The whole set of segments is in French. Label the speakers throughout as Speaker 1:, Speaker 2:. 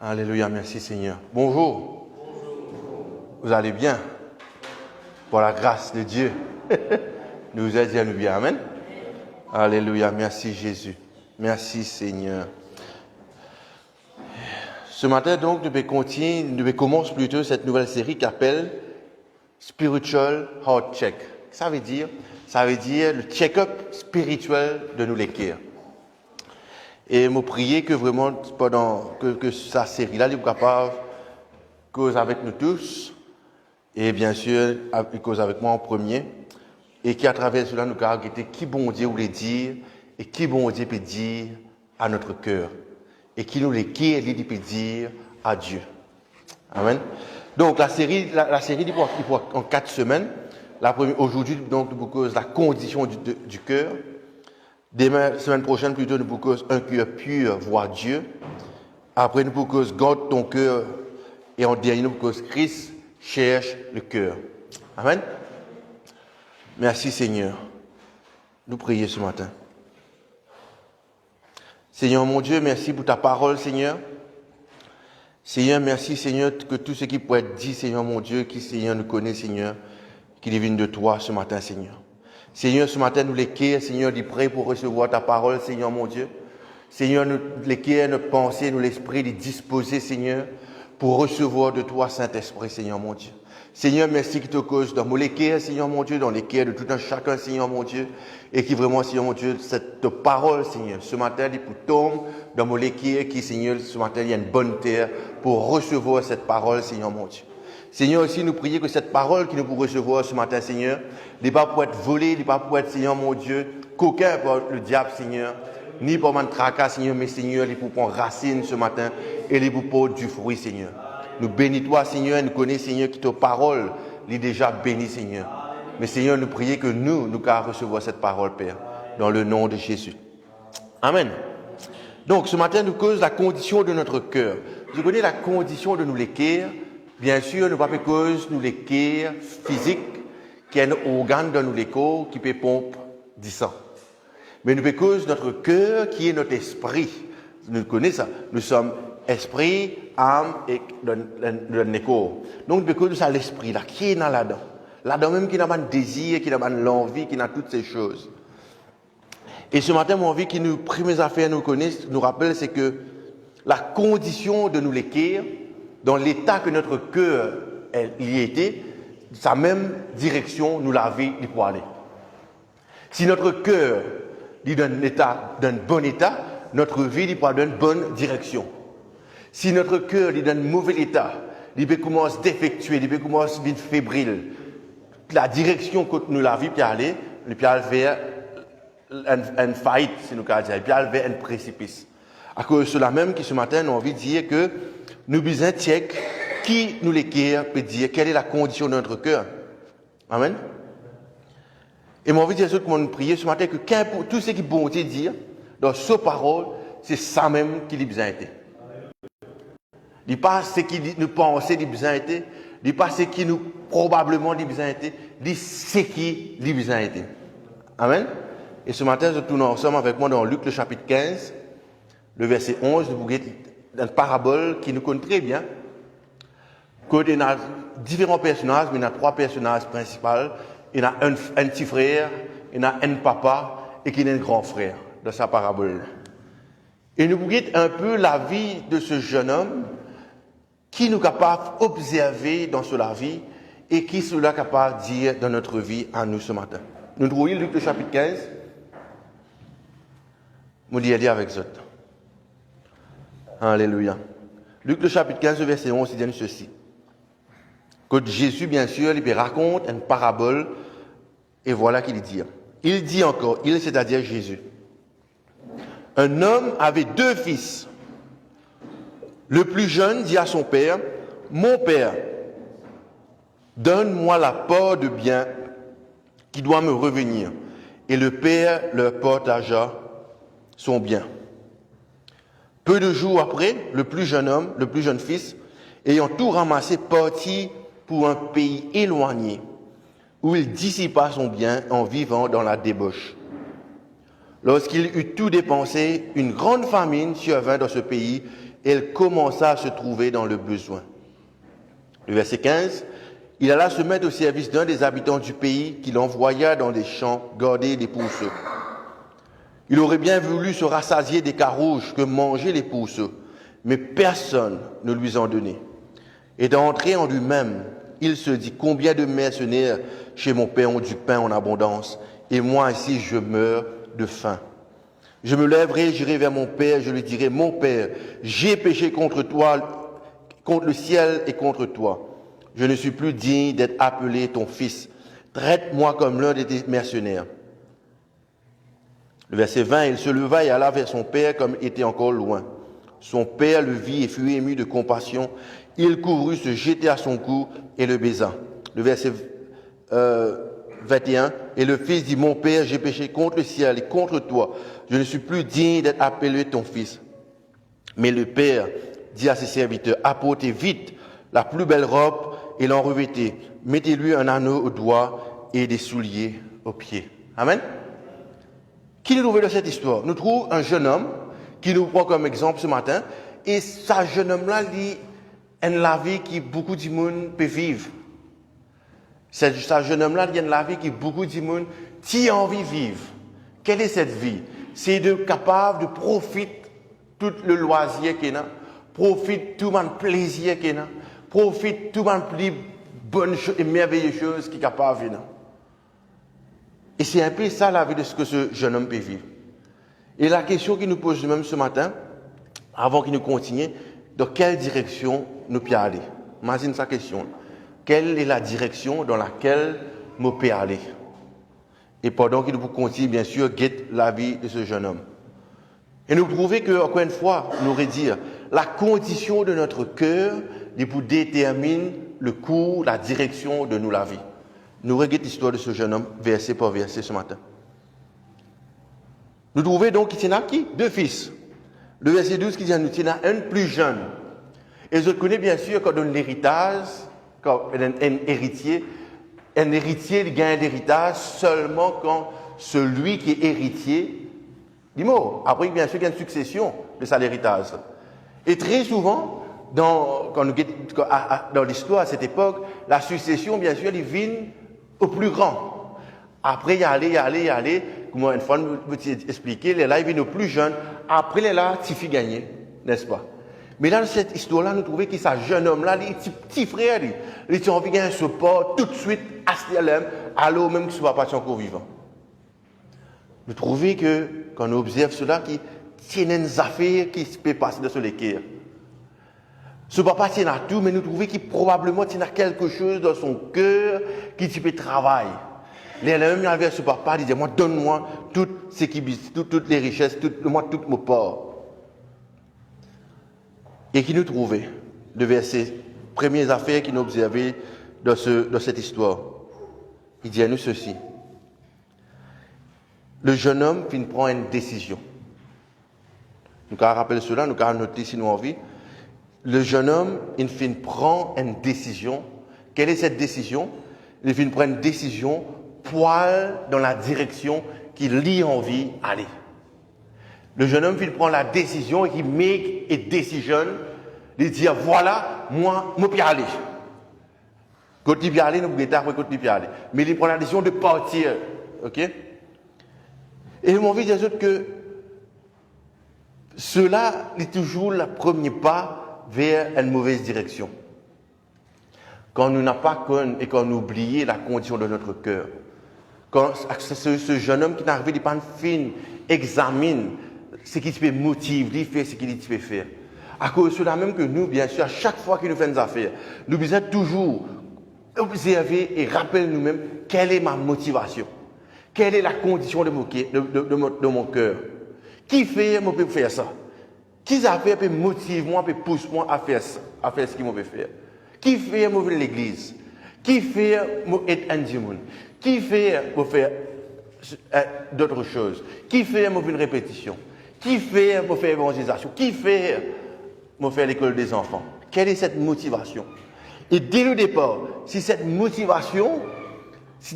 Speaker 1: Alléluia, merci Seigneur. Bonjour. Vous allez bien? Pour la grâce de Dieu. Nous aide à nous bien. Amen. Alléluia, merci Jésus. Merci Seigneur. Ce matin, donc, nous commençons plutôt cette nouvelle série qui s'appelle Spiritual Heart Check. Ça veut dire le check-up spirituel de nous les cœurs. Et me prier que vraiment, pendant que sa série-là, il est capable de cause avec nous tous, et bien sûr, il cause avec moi en premier, et qui à travers cela nous caractérise qui bon Dieu voulait dire, et qui bon Dieu peut dire à notre cœur, et qui nous les cœurs, il peut dire à Dieu. Amen. Donc la série il faut en 4 semaines. La première aujourd'hui, donc, nous cause la condition du cœur. Demain, semaine prochaine, plutôt, nous pour cause un cœur pur, voir Dieu. Après, nous pour cause garde ton cœur. Et en dernier, nous pour cause Christ cherche le cœur. Amen. Merci Seigneur. Nous prions ce matin. Seigneur mon Dieu, merci pour ta parole, Seigneur. Seigneur, merci Seigneur, que tout ce qui peut être dit, Seigneur mon Dieu, qui Seigneur nous connaît, Seigneur, qui vient de toi ce matin, Seigneur. Seigneur, ce matin, nous les cœurs, Seigneur, nous prêts pour recevoir ta parole, Seigneur mon Dieu. Seigneur, nous les cœurs, nos pensées, nous l'esprit, les disposer, Seigneur, pour recevoir de toi, Saint-Esprit, Seigneur mon Dieu. Seigneur, merci qui te cause dans les cœurs, Seigneur mon Dieu, dans les cœurs de tout un chacun, Seigneur mon Dieu, et qui vraiment, Seigneur mon Dieu, cette parole, Seigneur, ce matin, il tombe dans les cœurs qui, Seigneur, ce matin, il y a une bonne terre pour recevoir cette parole, Seigneur mon Dieu. Seigneur, aussi, nous prions que cette parole qui nous pour recevoir ce matin, Seigneur, n'est pas pour être volée, n'est pas pour être, Seigneur mon Dieu, qu'aucun par le diable, Seigneur, ni pour man tracas, Seigneur, mais Seigneur, il pour prendre racine ce matin et il pour porter du fruit, Seigneur. Nous bénis toi, Seigneur, nous connaissons, Seigneur, que ta parole est déjà bénie, Seigneur. Mais Seigneur, nous prions que nous allons recevoir cette parole, Père, dans le nom de Jésus. Amen. Donc, ce matin, nous cause la condition de notre cœur. Vous connaissez la condition de nous les cœurs. Bien sûr, nous pas cause nous les cœurs physiques, qui est un organe dans nous les corps qui peut pomper du sang. Mais nous cause notre cœur qui est notre esprit. Nous connaissons ça. Nous sommes esprit, âme et le corps. Donc nous cause ça l'esprit là qui est dans là-dedans. Là-dedans même qui n'a pas de désir, qui n'a pas de l'envie, qui n'a toutes ces choses. Et ce matin, mon envie qui nous premières affaires nous connaissent, nous rappelle c'est que la condition de nous les cœurs dans l'état que notre cœur y était, sa même direction nous l'avait pour aller. Si notre cœur est dans un bon état, notre vie est dans une bonne direction. Si notre cœur est dans un mauvais état, il commence à défectuer, il commence à être fébrile. La direction que nous l'avons pour aller, il peut aller vers une faillite, si nous pouvons dire, il peut aller vers un précipice. À cause de cela même, qui ce matin, nous avons envie de dire que nous besoin de check qui nous les cœurs peut dire quelle est la condition de notre cœur. Amen. Et moi, envie de dire comment nous prier ce matin que tout ce qui est bon Dieu dire dans sa parole, c'est ça même qui lui besoin été. Il n'est pas ce qui nous pensons lui besoin été, il n'est pas ce qui nous probablement lui besoin été, il ce qui lui besoin été. Amen. Et ce matin, nous tournons ensemble avec moi dans Luc le chapitre 15, le verset 11, nous voyons une parabole qui nous connaît très bien. Il y a différents personnages, mais il y a 3 personnages principaux. Il y a un petit frère, il y a un papa et il y a un grand frère dans sa parabole. Et nous voyons un peu la vie de ce jeune homme qui nous est capable d'observer dans la vie et qui cela est capable de dire dans notre vie à nous ce matin. Nous trouvons Luc le chapitre 15. Nous lisons avec vous. Alléluia. Luc le chapitre 15, verset 11, il dit ceci. Que Jésus, bien sûr, il raconte une parabole, et voilà qu'il dit. Il dit encore, c'est-à-dire Jésus. Un homme avait 2 fils. Le plus jeune dit à son père, « Mon père, donne-moi la part de bien qui doit me revenir. » Et le père leur partagea son bien. Peu de jours après, le plus jeune fils, ayant tout ramassé, partit pour un pays éloigné, où il dissipa son bien en vivant dans la débauche. Lorsqu'il eut tout dépensé, une grande famine survint dans ce pays, et elle commença à se trouver dans le besoin. Le verset 15, il alla se mettre au service d'un des habitants du pays qu'il envoya dans les champs garder les pousseux. Il aurait bien voulu se rassasier des carouges que mangeaient les pousseux, mais personne ne lui en donnait. Et d'entrer en lui-même, il se dit, combien de mercenaires chez mon père ont du pain en abondance, et moi ici je meurs de faim. Je me lèverai, j'irai vers mon père, je lui dirai, mon père, j'ai péché contre toi, contre le ciel et contre toi. Je ne suis plus digne d'être appelé ton fils. Traite-moi comme l'un de tes mercenaires. Le verset 20, il se leva et alla vers son père comme il était encore loin. Son père le vit et fut ému de compassion. Il courut, se jeter à son cou et le baisa. Le verset 21, et le fils dit, mon père, j'ai péché contre le ciel et contre toi. Je ne suis plus digne d'être appelé ton fils. Mais le père dit à ses serviteurs, apportez vite la plus belle robe et l'en revêtez. Mettez-lui un anneau au doigt et des souliers aux pieds. Amen. Qui nous trouve dans cette histoire? Nous trouvons un jeune homme qui nous prend comme exemple ce matin. Et ce jeune homme-là, il a la vie que beaucoup de monde peut vivre. Ce jeune homme-là, il a la vie que beaucoup de monde a envie de vivre. Quelle est cette vie? C'est de capable de profiter tout le loisir qu'il a, profiter tout le plaisir qu'il a, profiter tout le plus bonnes et merveilleuses choses qu'il est capable de vivre. Et c'est un peu ça la vie de ce que ce jeune homme peut vivre. Et la question qu'il nous pose nous-mêmes ce matin, avant qu'il nous continue, dans quelle direction nous pouvons aller? Imagine sa question. Quelle est la direction dans laquelle nous pouvons aller? Et pendant qu'il nous continue, bien sûr, guette la vie de ce jeune homme. Et nous trouvons que, encore une fois, nous aurait dire, la condition de notre cœur détermine le cours, la direction de nous la vie. Nous regardons l'histoire de ce jeune homme, verset par verset ce matin. Nous trouvons donc qu'il y en a qui? Deux fils. Le verset 12 qui dit qu'il y en a un plus jeune. Et je connais bien sûr quand on donne l'héritage, quand un héritier il gagne l'héritage seulement quand celui qui est héritier dit mort. Après, bien sûr, il y a une succession de ça l'héritage. Et très souvent, dans l'histoire à cette époque, la succession, bien sûr, il vient au plus grand. Après, il y aller. Comme une fois, je vais expliquer, là, il vient au plus jeune. Après, là, il fait gagner, n'est-ce pas? Mais là, dans cette histoire-là, nous trouvons que ce jeune homme-là, il est petit frère, il a envie de gagner un support tout de suite, à ce alors même que ce papa est encore vivant. Nous trouvons que, quand on observe cela, qu'il y a des affaires qui se peuvent passer dans ce l'équerre. Ce papa tient à tout, mais nous trouvons qu'il probablement tient à quelque chose dans son cœur qui peut travailler. Les mêmes avec ce papa, il disait, moi, donne-moi toutes les richesses, donne-moi toutes mes parts. Et qui nous trouvait, le verset, premières affaires qu'il nous observait dans cette histoire. Il dit à nous ceci. Le jeune homme prend une décision. Nous allons rappeler cela, nous allons noter si nous avons envie. Le jeune homme, il prend une décision. Quelle est cette décision? Il prend une décision poil dans la direction qu'il a envie d'aller. Le jeune homme prend la décision et il make a decision de dire voilà, moi, je peux aller. Quand il peut aller, nous pouvons après quand il peut aller. Mais il prend la décision de partir. Ok? Et je m'envie de dire que cela est toujours le premier pas vers une mauvaise direction. Quand nous n'avons pas connu et quand nous oublions la condition de notre cœur. Quand ce jeune homme qui est arrivé, il pas fin, examine ce qui peut motiver, il fait ce qu'il peut faire. À cause de cela même que nous, bien sûr, à chaque fois qu'il nous fait des affaires, nous devons toujours observer et rappeler nous-mêmes quelle est ma motivation. Quelle est la condition de mon cœur. Qui fait, moi, peut faire ça? Qui a fait, peut motiver moi, peut pousser moi à faire ça, à faire ce qu'il veut faire? Qui fait, moi, l'église? Qui fait, moi, être un dimanche? Qui fait, moi, faire d'autres choses? Qui fait, moi, une répétition? Qui fait, moi, faire évangélisation? Qui fait, moi, faire l'école des enfants? Quelle est cette motivation? Et dès le départ, si cette motivation, si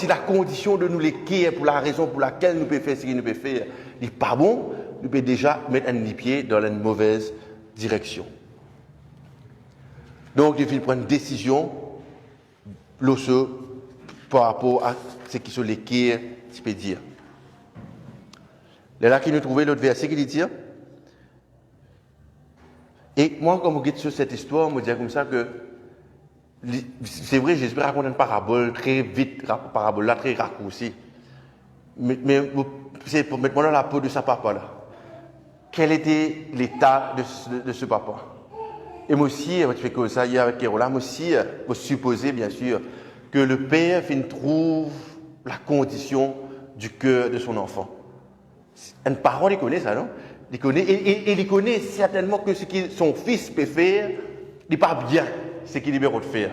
Speaker 1: la condition de nous l'équerre pour la raison pour laquelle nous pouvons faire ce que nous pouvons faire n'est pas bon, nous pouvons déjà mettre un pied dans une mauvaise direction. Donc, il faut prendre une décision par rapport à ce qui sont les quais, tu peux dire. Là qui nous trouvait l'autre verset qui dit. Et moi, quand je regarde sur cette histoire, je me dis comme ça que c'est vrai, Jésus raconte une parabole très vite, parabole là très raccourcie. Mais c'est pour mettre moi dans la peau de sa papa là. Quel était l'état de ce papa? Et moi aussi, je fais comme ça hier avec Kérola, moi aussi, je supposer bien sûr que le père trouve la condition du cœur de son enfant. Un parent, il connaît ça, non? Il connaît, et il connaît certainement que ce que son fils peut faire, il n'est pas bien ce qu'il est de faire.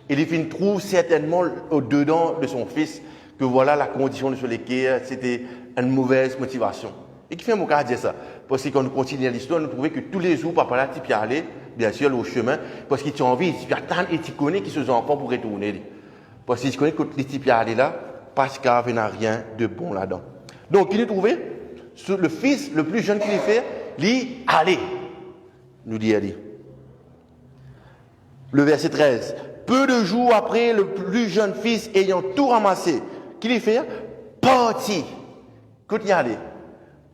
Speaker 1: Et il trouve certainement au-dedans de son fils que voilà la condition sur laquelle c'était une mauvaise motivation. Et qui fait mon cas dire ça? Parce que quand nous continuons l'histoire, nous trouvons que tous les jours, papa là, tu peux aller, bien sûr, au chemin, parce qu'il a envie, tu peux attendre et tu connais qui ses enfants pour retourner. Parce qu'il connaît que les types y aller là, parce qu'il n'y a rien de bon là-dedans. Donc, il nous trouvait, le fils le plus jeune qu'il fait, lui, allez, nous dit Ali. Le verset 13. Peu de jours après, le plus jeune fils ayant tout ramassé, qu'il fait, parti, qu'il y allait,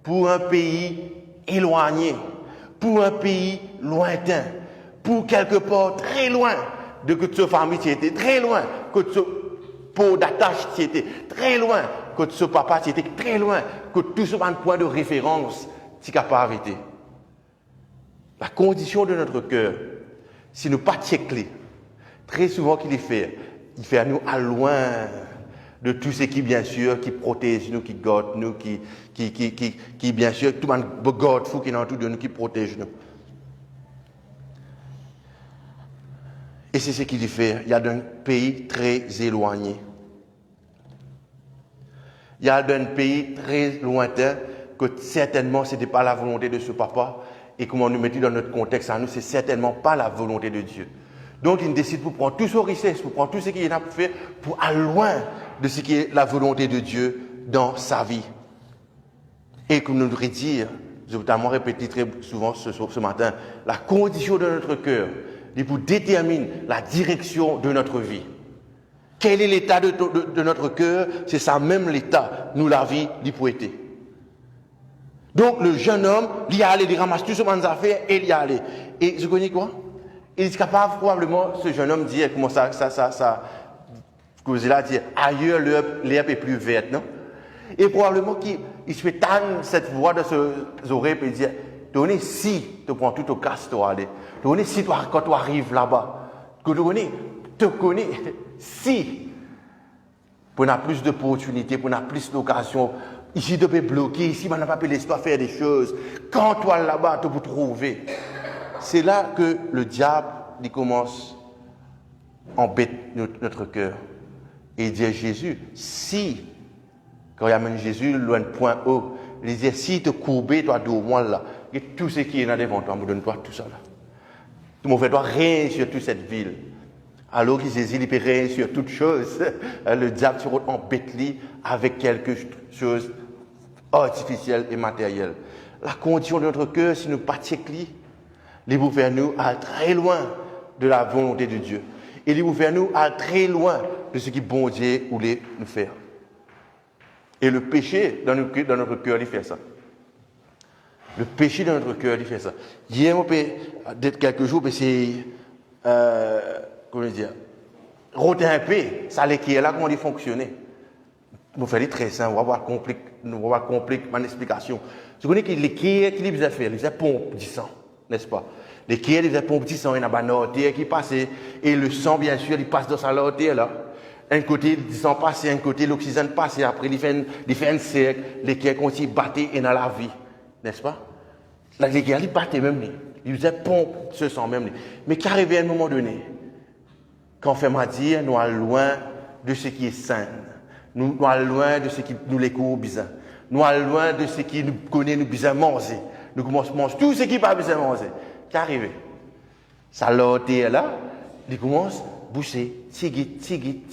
Speaker 1: pour un pays éloigné, pour un pays lointain, pour quelque part très loin de que sa famille était, très loin, que ce pot d'attache était, très loin, que ce papa était, très loin, que tout ce point de référence n'est pas arrêté. La condition de notre cœur, si nous pas clés, très souvent qu'il fait à nous à loin de tout ce qui, bien sûr, qui protège nous, qui garde nous, qui bien sûr, tout le monde garde fou qui est autour de nous, qui protège nous. Et c'est ce qu'il fait. Il y a un pays très éloigné. Il y a un pays très lointain que certainement ce n'était pas la volonté de ce papa. Et comme on nous mettait dans notre contexte à nous, c'est certainement pas la volonté de Dieu. Donc il décide pour prendre tout son richesse, pour prendre tout ce qu'il a fait, pour aller loin de ce qui est la volonté de Dieu dans sa vie. Et comme nous devrions dire, j'ai notamment répété très souvent ce matin, la condition de notre cœur, il vous détermine la direction de notre vie. Quel est l'état de notre cœur? C'est ça même l'état, nous la vie, il peut être. Donc le jeune homme, il y allait, il ramasse tout ce qu'il a fait et il y allait. Et je connais quoi? Il est capable probablement, ce jeune homme dit, comment ça, là dit, ailleurs l'herbe est plus verte, non? Et probablement qu'il se fait tendre cette voix de ses oreilles et dire, donnez si tu prends tout au casse, tu vas aller. Donnez si quand tu arrives là-bas, que tu connais, si, pour avoir plus d'opportunités, pour avoir plus d'occasions, ici tu peux bloquer, ici on n'a pas pu laisser toi faire des choses. Quand tu es là-bas, tu peux trouver. C'est là que le diable il commence à embêter notre cœur. Et il dit à Jésus, si, quand il amène Jésus, loin de point haut, il dit, si tu courbes, toi, de moi là, et tout ce qui est là devant toi, me donne-toi tout ça là. Tu m'as fait toi rien sur toute cette ville. Alors que Jésus, il peut rien sur toute chose. Le diable se embête avec quelque chose artificiel et matériel. La condition de notre cœur, si nous ne pas checker, il vous faire nous aller très loin de la volonté de Dieu. Et il vous faire nous aller très loin de ce que bon Dieu voulait nous faire. Et le péché dans notre cœur, il fait ça. Le péché dans notre cœur, il fait ça. Hier, peut-être quelques jours, mais c'est, comment dire, roter un peu, ça qui est là, comment il fonctionner. Vous faites très simple, on va voir compliquer mon explication. Je connais que les qui il faisait faire, il faisait pompe du sang, n'est-ce pas? Les qui il faisait pompe du sang, il y a une artère qui passe, et le sang, bien sûr, il passe dans sa artère là. Un côté, le sang passe, un côté, l'oxygène passe, et après, il fait un cercle, les qui continuent à battre et dans la vie, n'est-ce pas? Là, les qui il battait même, il faisait pompe ce sang même. Mais qui arrivait à un moment donné, quand on fait ma dire, nous allons loin de ce qui est sain. Nous allons loin de ce qui nous les court bizarre. Nous allons loin de ce qui nous connaît, nous bizarre manger. Nous commençons à manger tout ce qui n'est pas bizarre manger. Qui arrive? Ça l'autre là, il commence à boucher, tigit.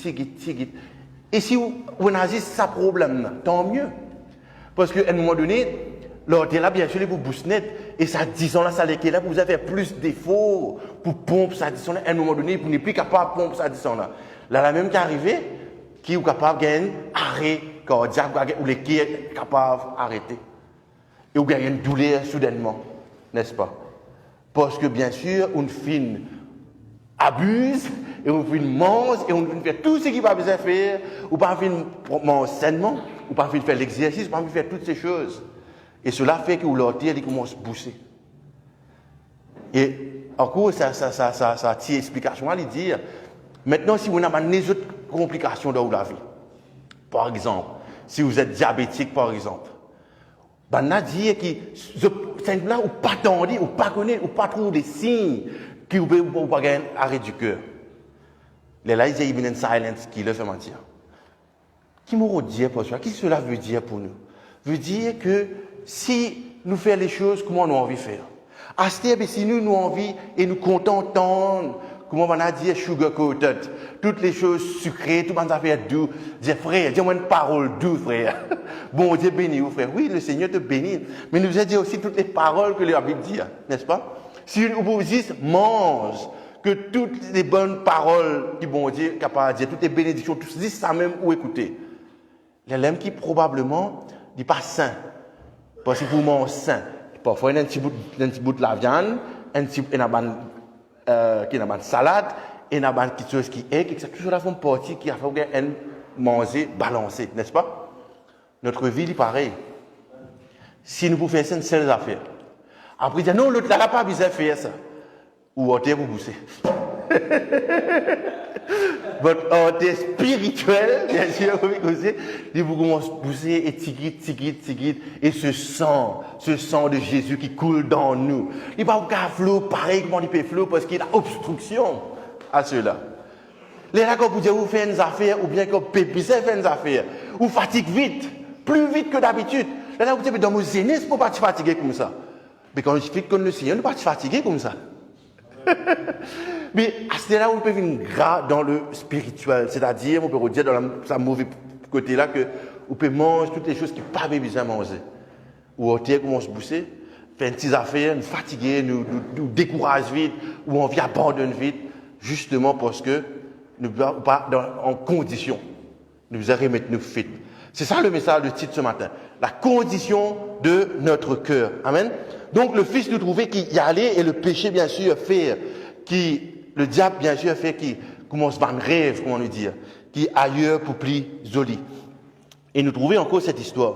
Speaker 1: Et si vous avez ça problème, tant mieux. Parce qu'à un moment donné, l'ortie là, bien sûr, il vous booste net. Et ça, disons là, ça les là, vous avez plus d'efforts pour pomper ça, disons là, à un moment donné, vous n'êtes plus capable de pomper ça, disons là. Là, la même qui est arrivé, qui est capable de gagner arrêt cardiaque, ou les qui est capable d'arrêter. Et vous gagnez une douleur soudainement, n'est-ce pas? Parce que bien sûr, une fine abuse, et on fait une mange, et on fait tout ce qu'il va besoin faire, ou pas faire manger sainement, ou pas faire l'exercice, ou pas faire toutes ces choses. Et cela fait que l'ortie, il commence à pousser. Et encore, ça a une explication à lui dire. Maintenant, si vous avez des autres complications dans la vie, par exemple, si vous êtes diabétique, par exemple, ben, on a dit que c'est là où pas tendu, ou pas connaître, ou pas trouver des signes qui vous pouvez pas gagner arrêt du cœur. Là, il y a une silence qui le fait mentir. Qui m'aurait dit pour ça? Qu'est-ce que cela veut dire pour nous? Veut dire que si nous faisons les choses comme on a envie de faire, si nous avons envie et nous contentons, comment on a dit, sugar-coated, toutes les choses sucrées, tout le monde a fait doux, dire frère, dis-moi une parole douce, frère. Bon Dieu bénit vous, frère. Oui, le Seigneur te bénit, mais nous a dit aussi toutes les paroles que la Bible dit, n'est-ce pas? Si vous dites mange, que toutes les bonnes paroles du bon Dieu capable de dire, toutes les bénédictions, tout disent ça même ou écoutez. L'homme qui probablement n'est pas saint. Parce que vous mangez sain. Parfois, il y a un petit bout de la viande, il y a une salade, il y a une petite chose qui est, tout cela fait partie qui a fait manger balancé, n'est-ce pas? Notre vie est pareil. Si nous pouvons faire ça, c'est une seule affaire. Après, dire non, l'autre n'a pas besoin de faire ça. Ou ôter vous pousser. Votre ôter spirituel, bien sûr, vous commencez à pousser et tigit, et ce sang de Jésus qui coule dans nous. Il ne va pas flot pareil comme il peut flot parce qu'il y a obstruction à cela. Les là, quand vous faites une affaire, ou bien quand vous faites une affaire, vous fatigue vite, plus vite que d'habitude. Là, vous dites, dans mon zénith, il ne faut pas se fatiguer comme ça. Mais quand je suis comme le Seigneur, on ne peut pas se fatiguer comme ça. Mais à ce moment-là, on peut venir gras dans le spirituel, c'est-à-dire, on peut dire dans ce mauvais côté-là que on peut manger toutes les choses qui ne pas besoin de manger. Ou on commence à bousser, faire une petite affaire, nous fatiguer, nous décourage vite, ou on vient abandonner vite, justement parce que nous ne sommes pas en condition. Nous allons remettre nos fit. C'est ça le message de titre ce matin. La condition de notre cœur. Amen. Donc le Fils nous trouvait qu'il y allait et le péché, bien sûr, fait, le diable, bien sûr, fait qui commence par un rêve, comment nous dire, qui est ailleurs pour plus joli. Et nous trouvons encore cette histoire.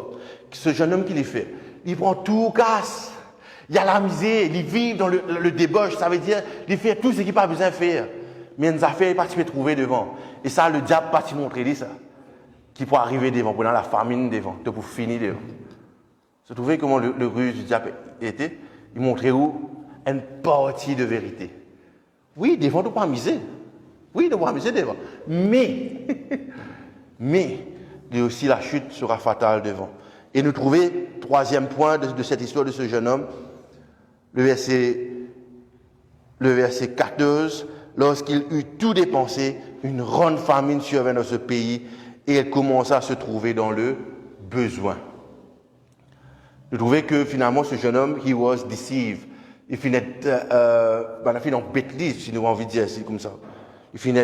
Speaker 1: Ce jeune homme qui l'a fait, il prend tout casse. Il y a la misère, il vit dans le débauche, ça veut dire, il fait tout ce qu'il n'a pas besoin de faire. Mais il y a une affaire, il peut trouver devant. Et ça, le diable va te montrer lui, ça. Qui peut arriver devant, pendant la famine devant, pour finir devant. Vous trouvez comment le ruse du diable était? Il montrait où? Une partie de vérité. Oui, devant, tu ne peux pas miser. Oui, tu ne peux pas miser devant. Mais, il y a aussi la chute sera fatale devant. Et nous trouvons, troisième point de cette histoire de ce jeune homme, le verset 14, lorsqu'il eut tout dépensé, une grande famine survint dans ce pays et elle commença à se trouver dans le besoin. Nous trouvons que finalement ce jeune homme, he was deceived. Il finit en bêtise, si nous avons envie de dire c'est comme ça. Il finit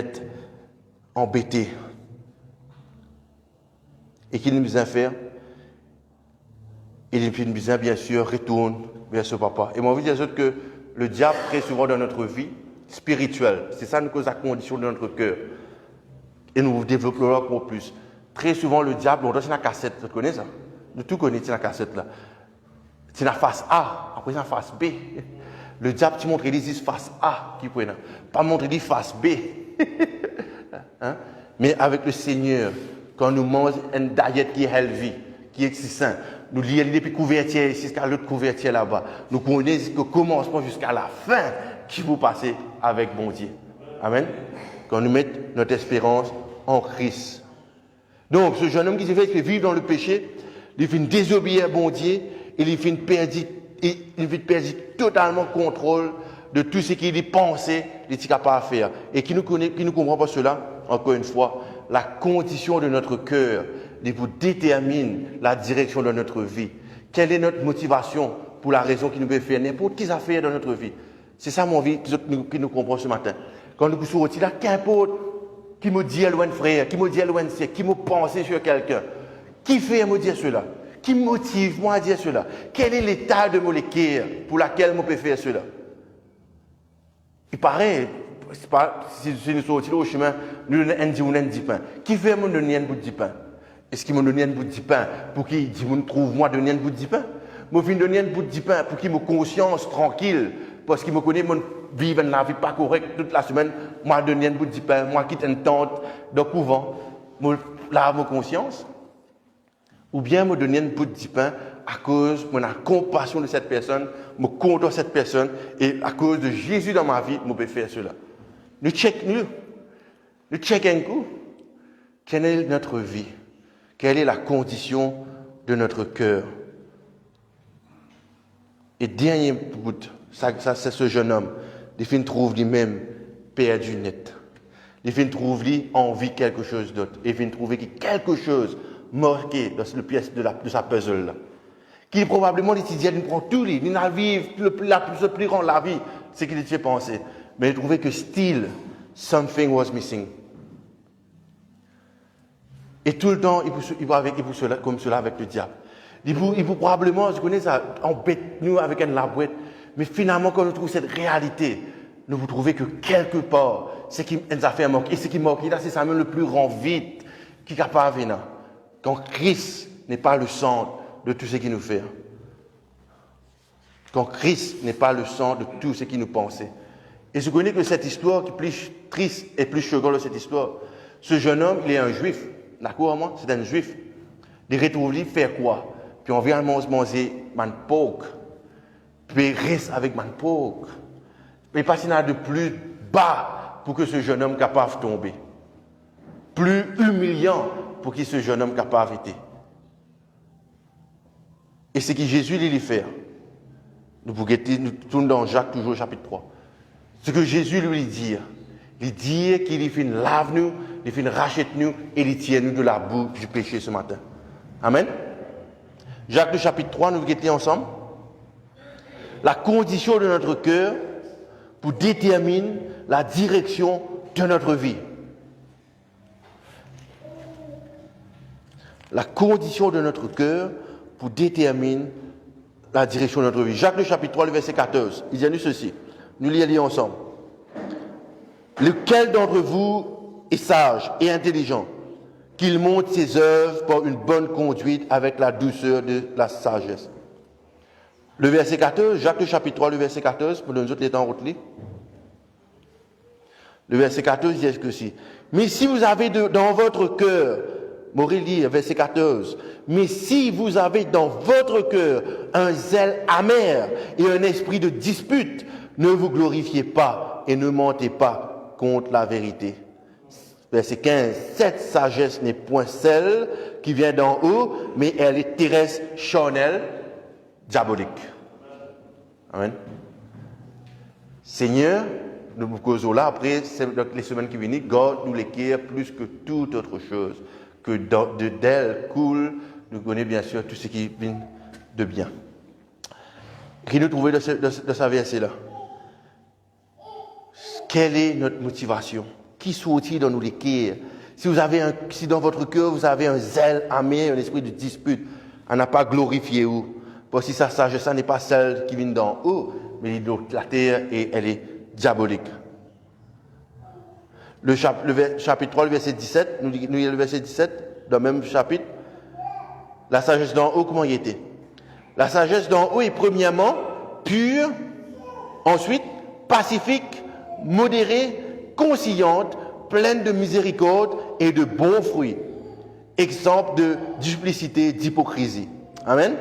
Speaker 1: embêté. Et qu'il nous a fait, il nous a bien sûr retourne vers ce papa. Et moi, envie de dire que le diable, très souvent dans notre vie spirituelle, c'est ça nous cause la condition de notre cœur. Et nous développons encore plus. Très souvent, le diable, on doit c'est la cassette, tu connais ça? Nous tout connaissons la cassette là. C'est la face A, après c'est la face B. Le diable, tu montres, il dit face A qui prend. Pas montrer, il dit face B. Hein? Mais avec le Seigneur, quand nous mangeons une diète qui est healthy, qui est si sain, nous lions depuis couvertière ici jusqu'à l'autre couvertière là-bas. Nous connaissons le commencement jusqu'à la fin qui vous passez avec bon Dieu. Amen. Quand nous mettons notre espérance en Christ. Donc, ce jeune homme qui s'est fait vivre dans le péché, il finit désobéir à bon Dieu et il finit perdre totalement le contrôle de tout ce qu'il est pensé, il est capable de faire. Et qui nous comprend pas cela, encore une fois, la condition de notre cœur, il vous détermine la direction de notre vie. Quelle est notre motivation pour la raison qui nous peut faire n'importe qui affaire dans notre vie? C'est ça mon vie qui nous comprend ce matin. Quand nous sortons là, qu'importe qui me dit loin de frère, qui me dit loin de sœur, qui me pense sur quelqu'un, qui fait me dire cela? Qui me motive moi à dire cela? Quel est l'état de mon cœur pour laquelle je peux faire cela? Il paraît, c'est pas, si nous sortons au chemin, nous donnons un 10 pain. Qui fait me donner un bout de pain? Est-ce qu'il me donne un bout de pain pour qu'il dit, me trouve moi donner un bout de pain? Je viens donner un bout de pain pour qu'il me conscience tranquille, parce qu'il me connaît, mon vivre la vie pas correcte toute la semaine, moi donner un bout de pain, moi quitte une tente dans le couvent, je lave ma conscience. Ou bien me donner un bout de pain à cause de la compassion de cette personne, me compte cette personne, et à cause de Jésus dans ma vie, je peux faire cela. Nous checkons un coup. Quelle est notre vie? Quelle est la condition de notre cœur? Et dernier bout, ça c'est ce jeune homme. Il trouve lui-même perdu net. Il trouve lui envie quelque chose d'autre. Il trouve quelque chose marqué dans le pièce de sa puzzle là. Qui probablement il prend tout lui, il n'a vivre le plus grand la vie, c'est qu'il était pensé. Mais il trouvait que still something was missing. Et tout le temps, il va comme cela avec le diable. Il peut probablement, je connais ça, embête nous avec une labouette. Mais finalement, quand nous trouvons cette réalité, nous vous trouvez que quelque part, ce qui nous a fait manquer, et ce qui manque là, c'est ça même le plus grand vide qui est capable de venir. Quand Christ n'est pas le centre de tout ce qui nous fait. Quand Christ n'est pas le centre de tout ce qui nous pensait. Et je connais que cette histoire qui est plus triste et plus choquante de cette histoire, ce jeune homme, il est un juif. D'accord, moi? C'est un juif. Il retrouve lui faire quoi? Puis on vient manger man pork. Puis il reste avec man pork. Mais pas s'il y en a de plus bas pour que ce jeune homme capable de tomber. Plus humiliant pour que ce jeune homme capable d'être. Et c'est ce que Jésus lui fait. Nous tournons dans Jacques, toujours chapitre 3. Ce que Jésus lui dit. Il dit qu'il fait lave nous, il fait rachète nous et il tient nous de la boue du péché ce matin. Amen. Jacques, le chapitre 3, nous guettons ensemble. La condition de notre cœur pour déterminer la direction de notre vie. La condition de notre cœur pour déterminer la direction de notre vie. Jacques, le chapitre 3, le verset 14. Il dit à nous ceci. Nous lisons ensemble. Lequel d'entre vous est sage et intelligent, qu'il montre ses œuvres par une bonne conduite avec la douceur de la sagesse. Le verset 14, Jacques le chapitre 3, le verset 14, pour nous autres les temps route. Le verset 14 dit que si. Mais si vous avez dans votre cœur, Morelli, verset 14, mais si vous avez dans votre cœur un zèle amer et un esprit de dispute, ne vous glorifiez pas et ne mentez pas contre la vérité. Verset 15. Cette sagesse n'est point celle qui vient d'en haut, mais elle est terrestre, charnelle, diabolique. Amen. Seigneur, nous vous causons là, après les semaines qui viennent, garde nous l'équerre plus que toute autre chose, que d'elle coule, nous connaissons bien sûr tout ce qui vient de bien. Qui nous trouvons de ce verset-là? Quelle est notre motivation? Qui sortit dans nous l'équerre? Si dans votre cœur vous avez un zèle amer, un esprit de dispute, on n'a pas glorifié où? Parce que sa sagesse n'est pas celle qui vient d'en haut, mais de la terre et elle est diabolique. Le chapitre 3, le verset 17, nous lisons le verset 17, dans le même chapitre. La sagesse d'en haut, comment il était? La sagesse d'en haut est premièrement pure, ensuite pacifique, modérée, conciliante, pleine de miséricorde et de bons fruits. Exemple de duplicité, d'hypocrisie. Amen.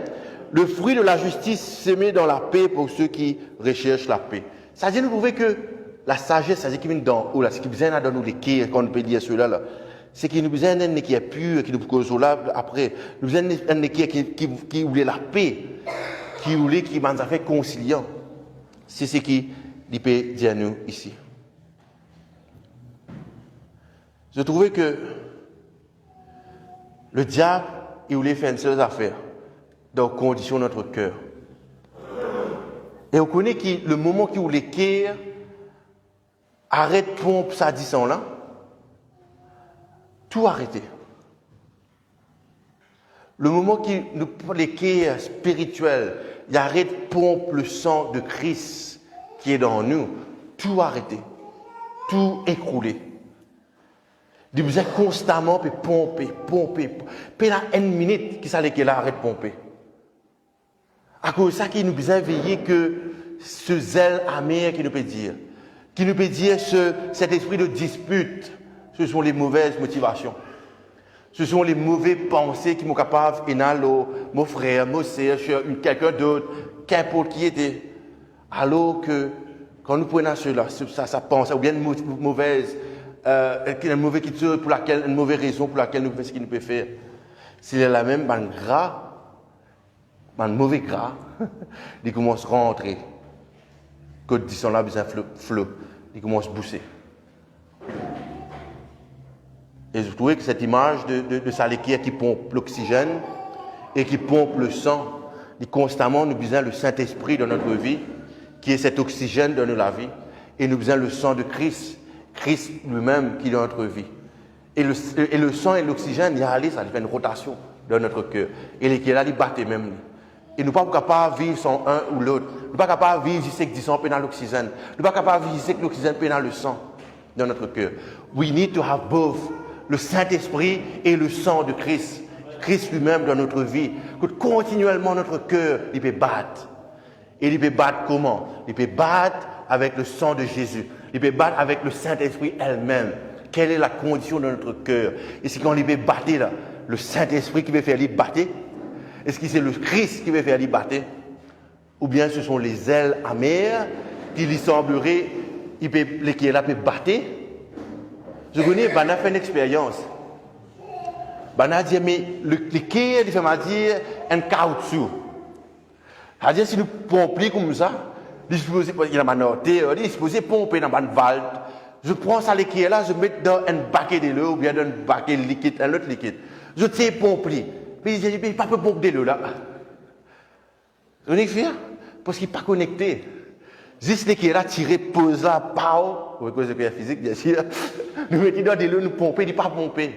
Speaker 1: Le fruit de la justice semé dans la paix pour ceux qui recherchent la paix. Ça veut dire nous trouver que la sagesse, ça veut dire qui vient d'en haut, là, ce qui vient dans nous les cœurs, quand on peut dire cela, là, c'est qu'il nous besoin d'un qui est pur, qui nous cause là après. Nous besoin d'un qui voulait la paix, qui voulait, qui m'a fait conciliant. C'est ce qui peut dire nous ici. Je trouvais que le diable, il voulait faire une seule affaire. dans les conditions de notre cœur. Et on connaît que le moment où les cœurs arrête pompe ça dit ça là, tout arrêter. Le moment où les cœurs spirituels, il arrête pompe le sang de Christ qui est dans nous, tout arrêter, tout écrouler. Il besoin constamment pomper. Puis là, une minute qui s'allait que là arrête de pomper. À cause de ça, qui nous besoin veiller que ce zèle amer qui nous peut dire cet esprit de dispute, ce sont les mauvaises motivations. Ce sont les mauvaises pensées qui sont capables d'inhaler mon frère, mon sœur, quelqu'un d'autre, qu'importe qui était. Alors que quand nous prenons cela, ça pense, ou bien une mauvaise une mauvaise raison pour laquelle nous faisons ce qu'il nous peut faire. S'il est la même, mauvais gras, il commence à rentrer. Quand ils sont là, besoin flot, il commence à bousser. Et je trouvais que cette image de Salékia qui pompe l'oxygène et qui pompe le sang, il constamment nous besoin le Saint-Esprit dans notre vie, qui est cet oxygène dans la vie, et nous besoin le sang de Christ lui-même qui est dans notre vie. Et le sang et l'oxygène, ça fait une rotation dans notre cœur. Et les qui là, ils battent même. Et nous ne sommes pas capables de vivre sans un ou l'autre. Nous ne sommes pas capables de vivre ici que du sang dans l'oxygène. Nous ne sommes pas capables de vivre ici que l'oxygène dans le sang dans notre cœur. We need to have both. Le Saint-Esprit et le sang de Christ. Christ lui-même dans notre vie. Que continuellement notre cœur, il peut battre. Et il peut battre comment? Il peut battre avec le sang de Jésus. Il peut battre avec le Saint-Esprit elle-même. Quelle est la condition de notre cœur? Et c'est quand il peut battre là, le Saint-Esprit qui peut faire lui battre? Est-ce que c'est le Christ qui peut faire lui battre? Ou bien ce sont les ailes amères qui lui sembleraient, les qui est là peut battre? Je connais, on a fait une expérience. On a dit, mais le cœur, il fait dire un caoutchouc. C'est-à-dire, si nous pompons comme ça, il y a une théorie, il est supposé pomper dans une valve. Je prends ça, l'équipe là, je mets dans un baquet de l'eau ou bien dans un baquet liquide, un autre liquide. Je tire pomper. Puis il dit, il n'y a pas de pomper de l'eau là. Vous voyez faire? Parce qu'il n'est pas connecté. Juste l'équipe là, tirer, pose là, pao. Vous voyez que c'est physique, bien sûr. Nous mettons dans de l'eau, nous pomper, il n'est pas pomper.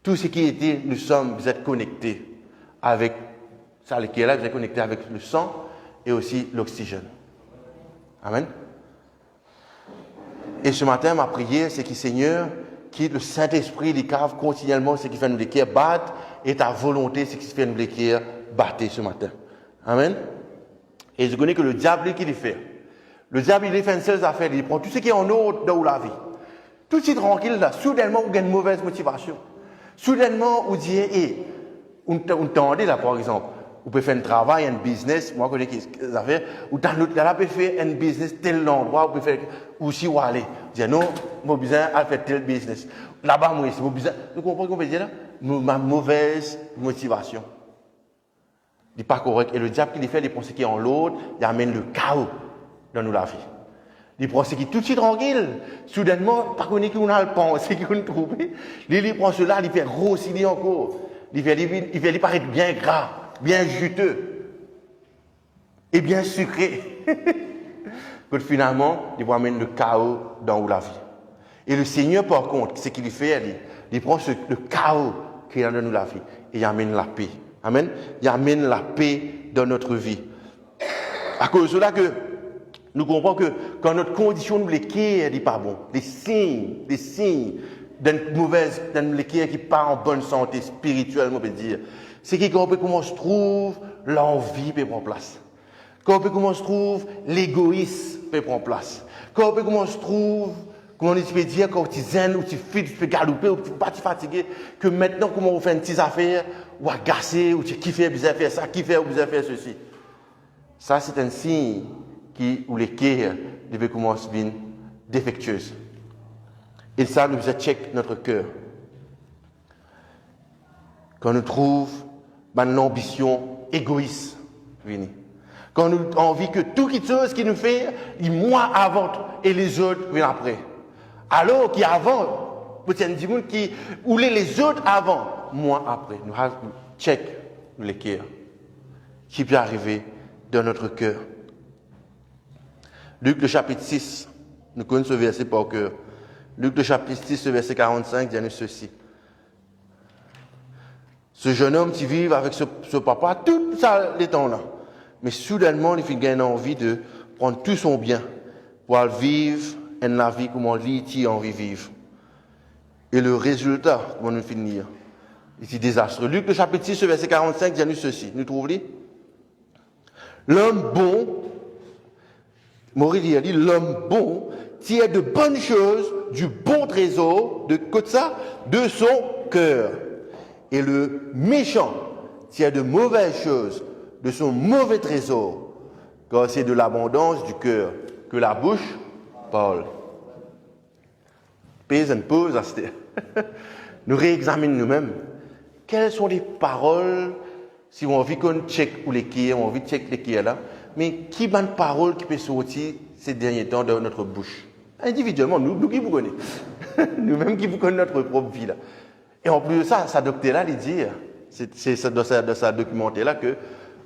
Speaker 1: Tout ce qui était, vous êtes connectés avec ça, l'équipe là, vous êtes connectés avec le sang et aussi l'oxygène. Amen. Et ce matin, ma prière, c'est que Seigneur, que le Saint-Esprit, les cave continuellement, ce qui fait nous les cœurs battre, et ta volonté, ce qui fait nous les cœurs battre ce matin. Amen. Et je connais que le diable, qui le fait. Le diable, il fait une seule affaire, il prend tout ce qui est en ordre dans la vie. Tout de suite tranquille, là, soudainement, vous avez une mauvaise motivation. Soudainement, vous dites, on tendait là, par exemple. Vous pouvez faire un travail, un business, moi je connais des affaires, ou dans l'autre là, vous pouvez faire un business tel endroit, vous pouvez faire aussi où aller. Vous dites non, j'ai besoin de faire tel business. Là-bas, moi, j'ai besoin. Vous comprenez ce qu'on peut dire là? Ma mauvaise motivation. Il n'est pas correct. Et le diable qui les fait, il prend ce qui est en l'autre, il amène le chaos dans la vie. Il prend ce qui est tout de suite tranquille. Soudainement, pas qu'on a le pensée qu'on trouve. Il prend cela, il fait grossir encore. Il fait paraître bien gras, bien juteux et bien sucré. Que finalement, il va amener le chaos dans la vie. Et le Seigneur, par contre, ce qu'il fait, il prend le chaos qui est dans la vie et il amène la paix. Amen. Il amène la paix dans notre vie. À cause de cela que nous comprenons que quand notre condition nous l'équerre, n'est pas bon. Des signes d'une mauvaise, d'un l'équerre qui part en bonne santé spirituelle, on peut dire. C'est quand on se trouve l'envie peut prendre place. Quand on se trouve l'égoïsme peut prendre place. Quand on se trouve, comment on peut dire, quand tu zen ou tu files, tu peux galoper ou tu n'es pas fatigué, que maintenant, comment on fait une petite affaire, ou agacé, ou tu kiffes bien faire ça, kiffes bien faire ceci. Ça, c'est un signe où l'équerre devait commencer à devenir défectueuse. Et ça nous check notre cœur. Quand nous trouvons une ambition égoïste, quand nous avons envie que tout ce qui nous fait, moi avant et les autres viennent après. Alors qu'avant, peut-être des gens qui ou les autres avant, moi après. Nous avons check l'équerre qui peut arriver dans notre cœur. Luc le chapitre 6, nous connaissons ce verset par cœur. Luc le chapitre 6, le verset 45, dit ceci. Ce jeune homme qui vit avec ce papa tout ça les temps là. Mais soudainement, il fait envie de prendre tout son bien pour vivre la vie comme on lui a envie de vivre. Et le résultat, comment nous finir, c'est désastreux. Luc le chapitre 6, verset 45, dit ceci. Nous trouvons-le? L'homme bon, Maurice dit, l'homme bon tire de bonnes choses du bon trésor, de ça, de son cœur. Et le méchant tire de mauvaises choses de son mauvais trésor, car c'est de l'abondance du cœur que la bouche parle. Pèse une pause à cette nous réexaminons nous-mêmes. Quelles sont les paroles, si on a envie qu'on check ou les qui, on a envie de check les qui là, mais qui bonne parole qui peut sortir ces derniers temps de notre bouche? Individuellement, nous qui vous connaissons, nous-mêmes qui vous connaissons notre propre vie là. Et en plus de ça, sa docteur-là, il dit, c'est dans sa documentaire-là que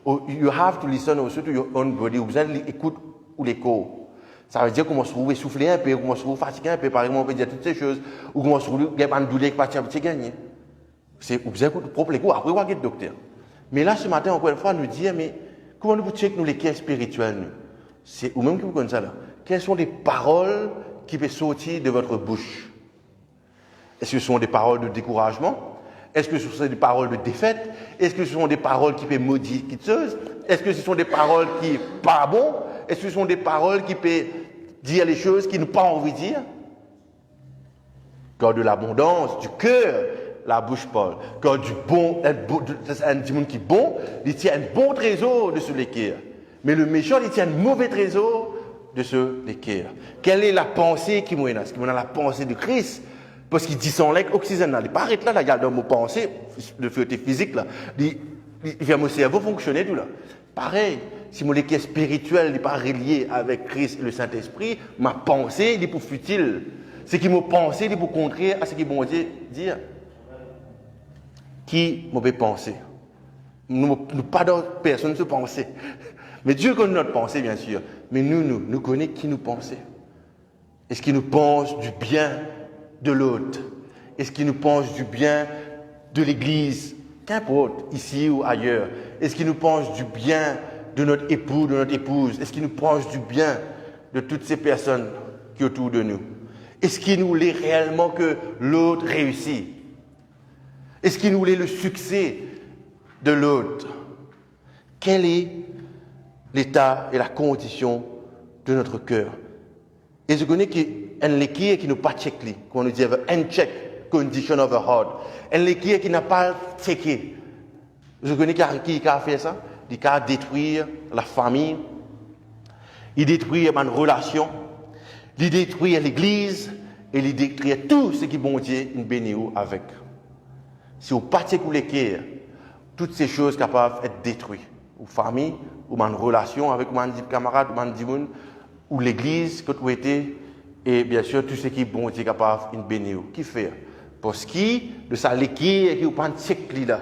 Speaker 1: you have to listen also to your own body. Vous besoin d'écouter ou l'écho. Ça veut dire qu'on se trouve essoufflé un peu, qu'on se trouve fatigué un peu, par exemple, on peut dire toutes ces choses, ou qu'on se trouve un douleur qui va te gagner. C'est vous besoin d'écouter propre l'écho, après, on va le docteur. Mais là, ce matin, encore une fois, nous dire, mais comment nous pouvons checker nous les cas spirituels, nous? C'est ou même qui vous connaissez ça là. Quelles sont les paroles qui peuvent sortir de votre bouche? Est-ce que ce sont des paroles de découragement? Est-ce que ce sont des paroles de défaite? Est-ce que ce sont des paroles qui peuvent maudire quelque chose? Est-ce que ce sont des paroles qui ne sont pas bonnes? Est-ce que ce sont des paroles qui peuvent dire les choses qu'ils n'ont pas envie de dire? Car de l'abondance du cœur, la bouche parle. Car du bon, un monde qui est bon, il tient un bon trésor de ce l'équerre. Mais le méchant, il tient un mauvais trésor de ce l'équerre. Quelle est la pensée qui m'a Est-ce qu'il m'a la pensée de Christ? Parce qu'il dit son lait oxygène, il paraît là, il y a dans mon pensée, le feuilleté physique là, il fait mon cerveau fonctionner tout là. Pareil, si mon équilibre spirituel n'est pas relié avec Christ et le Saint-Esprit, ma pensée est pour futile. Ce qui m'a pensé est pour contrer à ce qui bon Dieu dit. Qui m'a pensé? Nous pas d'autres personnes se penser. Mais Dieu connaît notre pensée, bien sûr. Mais nous connaissons qui nous pensons. Est-ce qu'il nous pense du bien de l'autre? Est-ce qu'il nous pense du bien de l'Église? Qu'importe, ici ou ailleurs. Est-ce qu'il nous pense du bien de notre époux, de notre épouse? Est-ce qu'il nous pense du bien de toutes ces personnes qui sont autour de nous? Est-ce qu'il nous voulait réellement que l'autre réussisse? Est-ce qu'il nous voulait le succès de l'autre? Quel est l'état et la condition de notre cœur? Et je connais qu'un équilibre qui n'a pas checké, qu'on nous dit uncheck condition of the heart, un équilibre qui n'a pas checké. Je connais qui a fait ça? Il a détruire la famille, il détruit une relation, il détruit l'église et il détruit tout ce qui bon Dieu nous bénit avec. Si vous pas checké l'équilibre, toutes ces choses capables d'être détruites. Ou famille, ou une relation avec un camarade, ou l'église que vous êtes, et bien sûr tout ce qui est bon Dieu capable de bénir. Qui fait? Parce que de ça l'équilibre qui vous prend check là.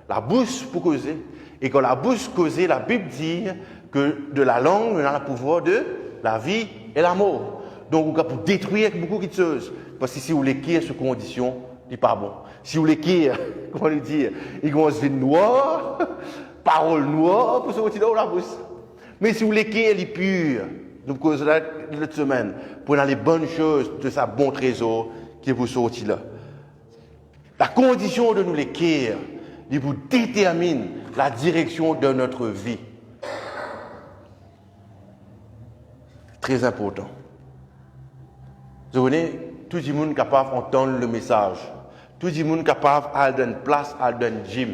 Speaker 1: La bouche pour causer. Et quand la bouche cause, la Bible dit que de la langue, on a le pouvoir de la vie et la mort. Donc, on peut détruire beaucoup de choses. Parce que si vous l'équilibre sur condition, il n'est pas bon. Si vous l'équilibre, comment le dire, il commence à être noir, parole noire, pour sortir dans la bouche. Mais si vous l'équilibre, il est pur. Nous causons l'autre semaine pour avoir les bonnes choses de sa bon trésor qui vous sortit là. La condition de nous l'équilibre, il vous détermine la direction de notre vie. Très important. Vous connaissez, tout le monde est capable d'entendre le message. Tout le monde est capable d'aller dans une place, d'aller dans un gym.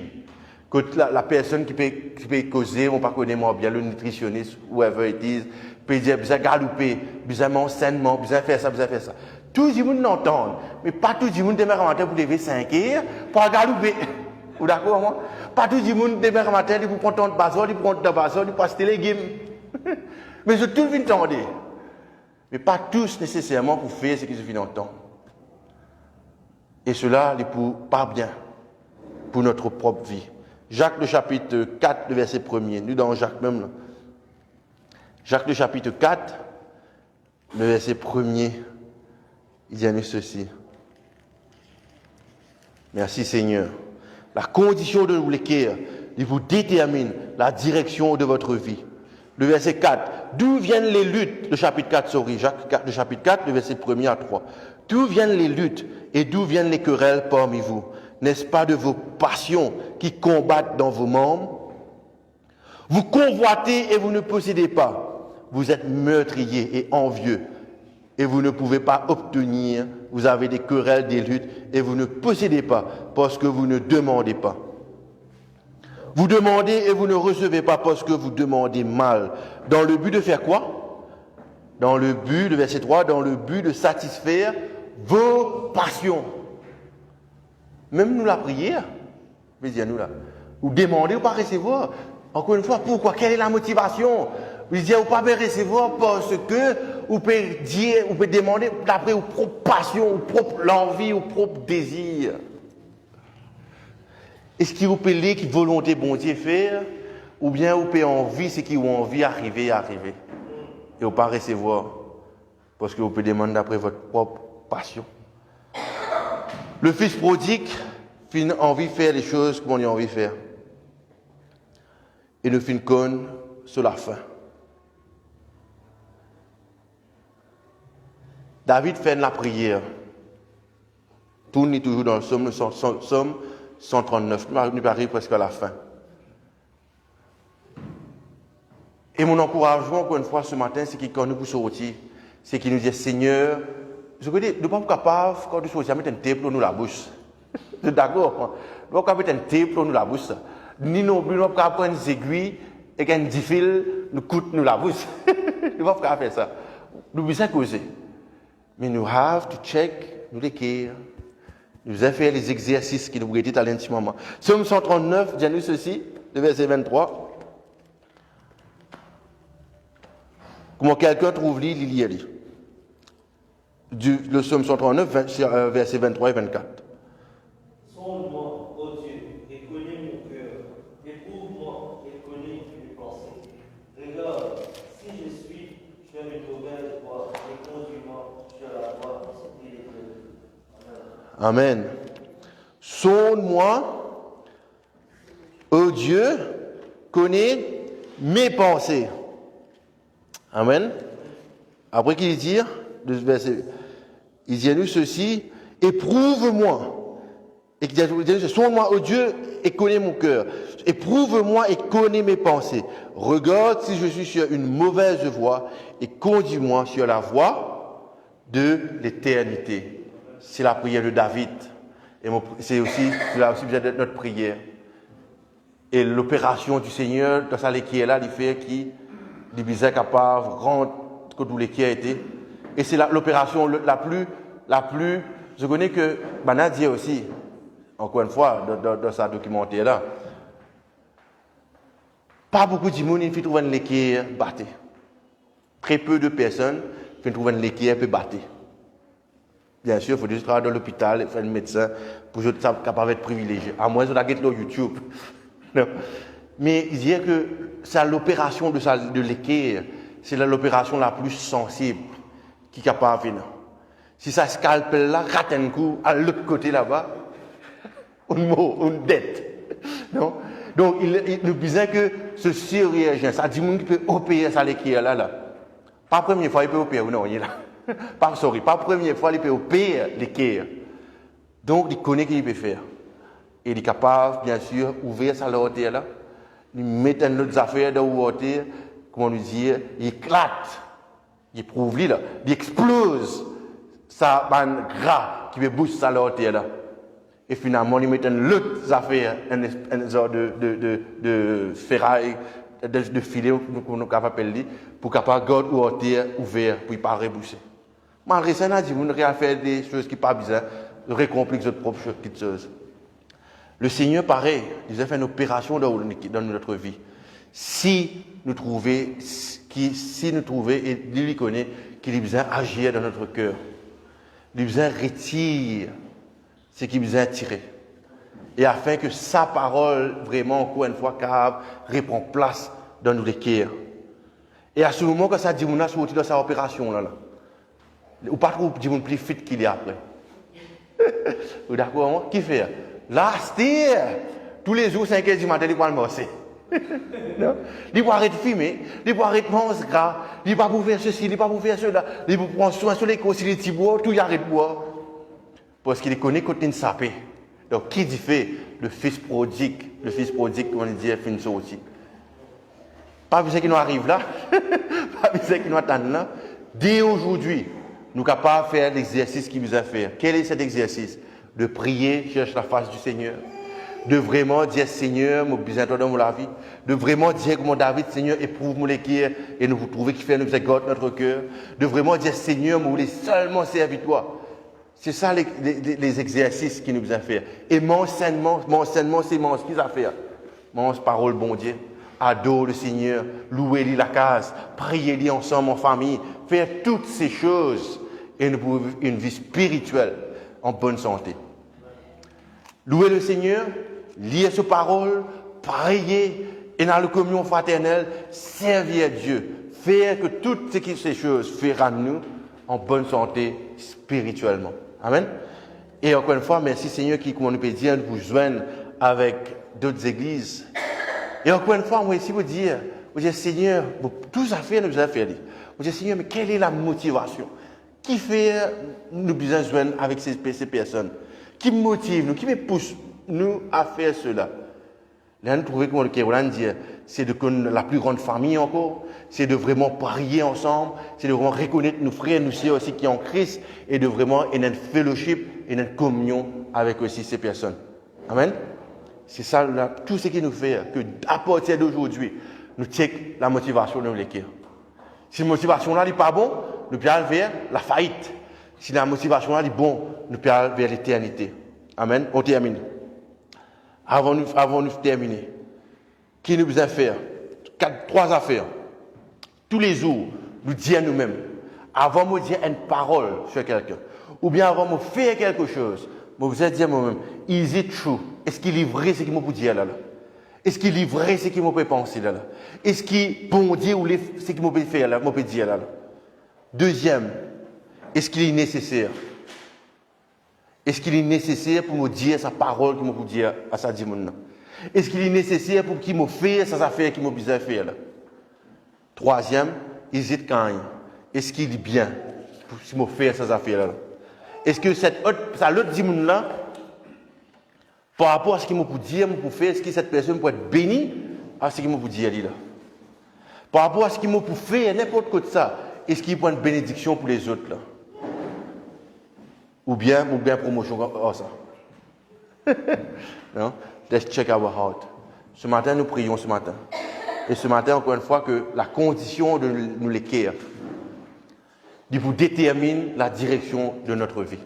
Speaker 1: Que la personne qui peut causer, on ne connaît pas bien, le nutritionniste, whoever it is, peut dire, besoin de galoper, besoin de manger sainement, besoin de faire ça, besoin de faire ça. Tout le monde l'entend, mais pas tout le monde démarre matin pour lever 5 heures pour galoper. Vous d'accord, moi? Pas tout le monde démarre matin pour prendre ton bazar, pour prendre ton bazar, pour acheter les légumes. Mais je tout le monde entendre. Mais pas tous nécessairement pour faire ce qu'ils se d'entendre. Et cela n'est pour pas bien pour notre propre vie. Jacques le chapitre 4, le verset 1er. Nous dans Jacques même là. Jacques le chapitre 4, le verset 1er. Il dit à nous ceci. Merci Seigneur. La condition de l'équerre, il vous détermine la direction de votre vie. Le verset 4. D'où viennent les luttes? Le chapitre 4, sorry, Jacques 4, le chapitre 4, le verset 1er à 3. D'où viennent les luttes et d'où viennent les querelles parmi vous? N'est-ce pas de vos passions qui combattent dans vos membres? Vous convoitez et vous ne possédez pas. Vous êtes meurtriers et envieux et vous ne pouvez pas obtenir. Vous avez des querelles, des luttes et vous ne possédez pas parce que vous ne demandez pas. Vous demandez et vous ne recevez pas parce que vous demandez mal. Dans le but de faire quoi? Dans le but, le verset 3, dans le but de satisfaire vos passions. Même nous la prière, je veux dire nous là, vous demandez ou pas recevoir. Encore une fois, pourquoi? Quelle est la motivation? Vous dites, vous pas recevoir parce que vous pouvez dire, vous pouvez demander d'après vos propres passions, vos propres l'envie, vos propres désirs. Est-ce qu'il vous peut lire qui volonté bon Dieu faire, ou bien vous pouvez envie, c'est qui ont envie arriver. Et vous pas recevoir, parce que vous pouvez demander d'après votre propre passion. Le fils prodigue a envie de faire les choses qu'on a envie de faire. Et ne fin conne sur la fin. David fait la prière. Tourne toujours dans le psaume 139. Nous arrivons presque à la fin. Et mon encouragement, encore une fois, ce matin, c'est qu'il, quand nous sortir, c'est qu'il nous dit, Seigneur, je veux dire, nous ne sommes pas capables, quand nous sortir, de mettre un tape dans la bouche. D'accord? Nous ne sommes pas capables de mettre un tape dans la bouche. Ni non plus, nous ne sommes pas capables de prendre des aiguilles et qu'un fil nous coûte la bouche. Nous ne sommes pas capables de faire ça. Nous besoin causer. Mais nous have to check, nous l'écrire. Nous avons fait les exercices qui nous étaient à l'intimement. Psaume 139, dis-nous ceci, le verset 23. Comment quelqu'un trouve il y a lui. Le psaume 139, verset 23 et 24.
Speaker 2: Sonde-moi, ô Dieu, et connais mon cœur. Éprouve-moi et connais mes pensées. Regarde, si je suis sur une mauvaise voie, et conduis-moi sur la voie qui est de
Speaker 1: Amen. Sonde-moi, ô Dieu, connais mes pensées. Amen. Après qu'il dit, il dit à nous ceci, éprouve-moi. Et qu'il dit, sonde-moi, ô Dieu, et connais mon cœur. Éprouve-moi et connais mes pensées. Regarde si je suis sur une mauvaise voie et conduis-moi sur la voie de l'éternité. C'est la prière de David. Et c'est aussi, cela aussi besoin d'être notre prière. Et l'opération du Seigneur, dans sa qui est là, il fait qui, il est capable de rendre que tout qui a été. Et c'est l'opération la plus, je connais que Bana dit aussi, encore une fois, dans sa documentaire là, pas beaucoup de monde qui trouvent une équerre battue. Très peu de personnes qui trouvent une équerre peut battre. Bien sûr, il faut juste travailler dans l'hôpital, faire un médecin pour être capable d'être privilégié. À moins de la sur YouTube. Non. Mais il dit que c'est l'opération de l'équerre, c'est l'opération la plus sensible qui est capable de faire. Si ça scalpel là, rate un coup à l'autre côté là-bas, une dette. Non? Donc, il nous disait que ce chirurgien, ça dit qu'il peut opérer ça l'équerre là. Pas la première fois, il peut opérer, non, il est là. Pas la première fois, il peut opérer l'équerre. Donc, il connaît ce qu'il peut faire. Et il est capable, bien sûr, d'ouvrir sa lortie là, de mettre une autre affaire dans la lortie, comment nous dire, il éclate, il éprouve là, il explose sa bande gras qui veut bouger sa lortie là. Et finalement, il met une autre affaire, une sorte de ferraille, de filet, qu'on est capable d'appeler, pour capable garder la lortie ouverte, pour ne pas reboucher. Malgré ça, on a dit, vous ne pouvez faire des choses qui ne sont pas bizarres, récompliquer votre propre petites choses. Le Seigneur, pareil, il a fait une opération dans notre vie. Si nous trouvons et lui connaît qu'il a besoin d'agir dans notre cœur, il a besoin de retirer ce qu'il a besoin de tirer. Et afin que sa parole, vraiment, encore une fois, reprend place dans nos cœurs. Et à ce moment que ça dit, on a sorti dans sa opération, là. Ou pas trop dire plus fit qu'il y a après. Vous d'accord? Qui fait? Là, c'est tous les jours, 5h du matin, il va le morcer. Il va arrêter de fumer, il va arrêter de manger gras, il va pas faire ceci, il va pas faire cela, il va prendre soin sur les courses, il est boire, tout il arrête de boire. Parce qu'il connaît quand il sapé. Donc, qui dit fait? Le fils prodigue, on dit, est fin sorti. Pas besoin qu'il nous arrive là, pas besoin qu'il nous attende là. Dès aujourd'hui, nous sommes capables de faire l'exercice qu'il nous a fait. Quel est cet exercice? De prier, chercher la face du Seigneur. De vraiment dire, Seigneur, mon besoin dans la vie. De vraiment dire, comme David, Seigneur, éprouve-moi les cœurs et nous vous trouvez qui fait nous égote notre cœur. De vraiment dire, Seigneur, nous voulons seulement servir toi. C'est ça les exercices qu'il nous a fait. Et mon enseignement, c'est ce qu'il a fait. Mon parole, bon Dieu. Adore le Seigneur, louer-lui la case, prier-lui ensemble en famille, faire toutes ces choses et nous pouvons vivre une vie spirituelle en bonne santé. Louer le Seigneur, lire sa parole, prier et dans la communion fraternelle, servir Dieu, faire que toutes ces choses feront nous en bonne santé spirituellement. Amen. Et encore une fois, merci Seigneur qui, comme on peut dire, vous joignent avec d'autres églises. Et encore une fois, moi ici, vous dire, Seigneur, tout ça fait, nous a fait. Vous dites, Seigneur, mais quelle est la motivation? Qui fait nous besoin de joindre avec ces personnes? Qui me motive nous? Qui me pousse nous à faire cela? Là, nous trouvons que le dit, c'est de connaître la plus grande famille encore, c'est de vraiment prier ensemble, c'est de vraiment reconnaître nos frères, nos sœurs aussi qui sont en Christ, et de vraiment être en fellowship et en communion avec aussi ces personnes. Amen. C'est ça, là, tout ce qui nous fait que à partir d'aujourd'hui, nous check la motivation de nos cœurs. Si la motivation là n'est pas bon, nous pouvons aller vers la faillite. Si la motivation là est bon, nous pouvons aller vers l'éternité. Amen. On termine. Avant de terminer, qui nous besoin faire? Trois affaires. Tous les jours, nous dire nous-mêmes, avant de dire une parole sur quelqu'un, ou bien avant de faire quelque chose, je vous ai dit moi-même, is it true? Est-ce qu'il est vrai ce qu'il m'a dire là? Est-ce qu'il est vrai ce qu'il m'a pensé là? Est-ce qu'il est bon Dieu ou ce qu'il m'a faire là? M'a dire là? Deuxième, est-ce qu'il est nécessaire? Est-ce qu'il est nécessaire pour me dire sa parole qu'il m'a dire à sa dimanche? Est-ce qu'il est nécessaire pour qu'il me fasse sa affaire qu'il m'a besoin de faire là? Troisième, is it kind? Est-ce qu'il est bien pour qu'il me fasse sa affaire là? Est-ce que l'autre dimanche là, par rapport à ce qu'il m'a dire, pour faire, est-ce que cette personne peut être bénie à ce qu'il m'a dire là? Par rapport à ce qu'il m'a faire, n'importe quoi de ça, est-ce qu'il peut être une bénédiction pour les autres là? Ou bien promotion ça. Non? Let's check our heart. Ce matin, nous prions ce matin. Et ce matin, encore une fois, que la condition de nous l'équerre, vous détermine la direction de notre vie.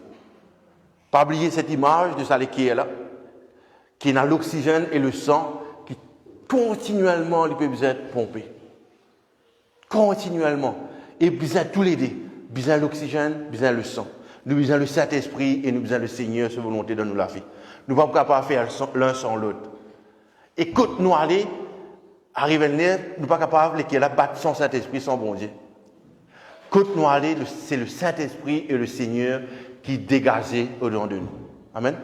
Speaker 1: Pas oublier cette image de ça l'équerre là, qui a l'oxygène et le sang qui continuellement lui peut être pompé. Continuellement. Et besoin tous les deux. Besoin l'oxygène, besoin le sang. Nous besoin le Saint-Esprit et nous besoin le Seigneur, sa volonté dans nous la vie. Nous ne sommes pas capables de faire l'un sans l'autre. Et quand nous allons arriver à nous ne sommes pas capables de battre sans Saint-Esprit, sans bon Dieu. Quand nous allons, c'est le Saint-Esprit et le Seigneur qui dégagent au-dedans de nous. Amen.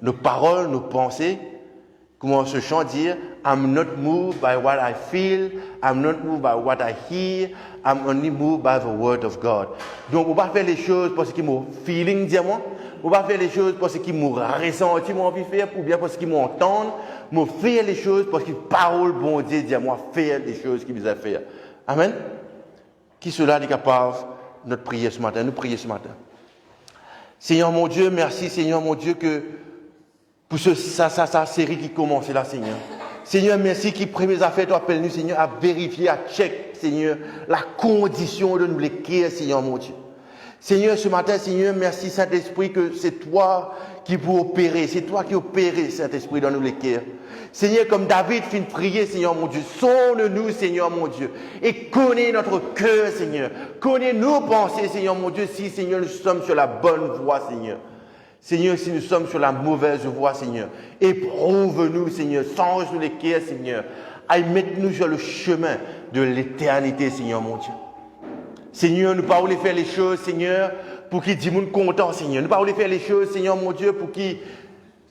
Speaker 1: Nos paroles, nos pensées, comment ce chant dire, I'm not moved by what I feel, I'm not moved by what I hear, I'm only moved by the word of God. Donc, on ne va pas faire les choses parce qu'ils m'ont feeling, dis-moi. On ne va pas faire les choses parce qu'ils m'ont ressenti, m'ont envie de faire, ou bien parce qu'ils m'ont entendu. On va faire les choses parce qu'ils parlent, bon Dieu, dis-moi, faire les choses qu'ils nous ont fait. Amen. Qui cela est capable de notre prière ce matin, nous prier ce matin. Seigneur mon Dieu, merci Seigneur mon Dieu que pour sa série qui commence là, Seigneur. Seigneur, merci qui premières affaires, toi appelle nous, Seigneur, à vérifier, à check, Seigneur, la condition de nous l'écrire, Seigneur mon Dieu. Seigneur, ce matin, Seigneur, merci Saint-Esprit que c'est toi qui peux opérer, c'est toi qui opères, Saint-Esprit, dans nous l'écrire. Seigneur, comme David fit prier, Seigneur mon Dieu, sonne-nous, Seigneur mon Dieu, et connais notre cœur, Seigneur. Connais nos pensées, Seigneur mon Dieu, si, Seigneur, nous sommes sur la bonne voie, Seigneur. Seigneur, si nous sommes sur la mauvaise voie, Seigneur, éprouve-nous, Seigneur, change-nous les cœurs, Seigneur. Aille, mette-nous sur le chemin de l'éternité, Seigneur, mon Dieu. Seigneur, nous ne pas voulons faire les choses, Seigneur, pour qu'ils disent nous content, Seigneur. Nous ne pas voulons faire les choses, Seigneur, mon Dieu, pour qu'ils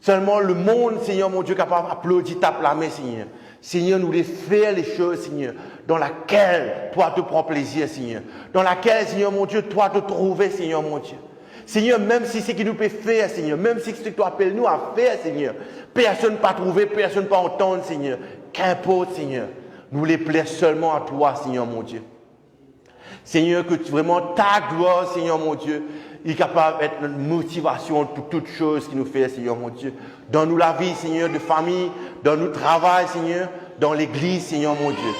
Speaker 1: seulement le monde, Seigneur, mon Dieu, capable d'applaudir, tape la main, Seigneur. Seigneur, nous voulons faire les choses, Seigneur, dans laquelle toi te prends plaisir, Seigneur. Dans laquelle, Seigneur, mon Dieu, toi te trouver, Seigneur, mon Dieu. Seigneur, même si c'est ce qui nous peut faire, Seigneur, même si c'est ce que tu appelles nous à faire, Seigneur, personne ne peut trouver, personne ne peut entendre, Seigneur. Qu'importe, Seigneur, nous les plaire seulement à toi, Seigneur, mon Dieu. Seigneur, que vraiment ta gloire, Seigneur, mon Dieu, est capable d'être notre motivation pour toutes choses qui nous fait, Seigneur, mon Dieu. Donne-nous la vie, Seigneur, de famille, donne-nous le travail, Seigneur, dans l'église, Seigneur, mon Dieu.